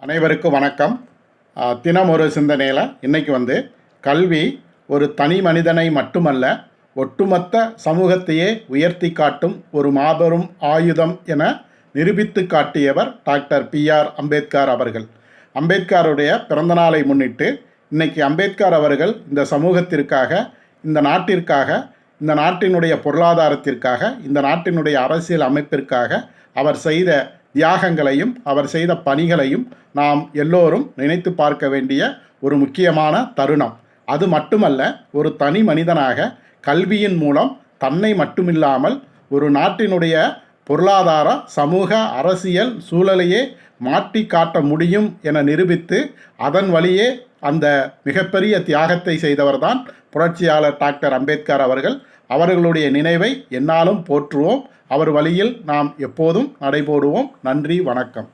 அனைவருக்கும் வணக்கம். தினம் ஒரு சிந்தனையில் இன்றைக்கி கல்வி ஒரு தனி மனிதனை மட்டுமல்ல, ஒட்டுமொத்த சமூகத்தையே உயர்த்தி காட்டும் ஒரு மாபெரும் ஆயுதம் என நிரூபித்து காட்டியவர் டாக்டர் பிஆர் அம்பேத்கர் அவர்கள். அம்பேத்கருடைய பிறந்தநாளை முன்னிட்டு இன்றைக்கி அம்பேத்கர் அவர்கள் இந்த சமூகத்திற்காக, இந்த நாட்டிற்காக, இந்த நாட்டினுடைய பொருளாதாரத்திற்காக, இந்த நாட்டினுடைய அரசியல் அமைப்பிற்காக அவர் செய்த தியாகங்களையும் அவர் செய்த பணிகளையும் நாம் எல்லோரும் நினைத்து பார்க்க வேண்டிய ஒரு முக்கியமான தருணம். அது மட்டுமல்ல, ஒரு தனி மனிதனாக கல்வியின் மூலம் தன்னை மட்டுமில்லாமல் ஒரு நாட்டினுடைய பொருளாதார, சமூக, அரசியல் சூழலையே மாற்றி காட்ட முடியும் என நிரூபித்து அதன் வழியே அந்த மிகப்பெரிய தியாகத்தை செய்தவர்தான் புரட்சியாளர் டாக்டர் அம்பேத்கர் அவர்கள். அவர்களுடைய நினைவை எந்நாளும் போற்றுவோம். அவர் வழியில் நாம் எப்போதும் நடைபோடுவோம். நன்றி, வணக்கம்.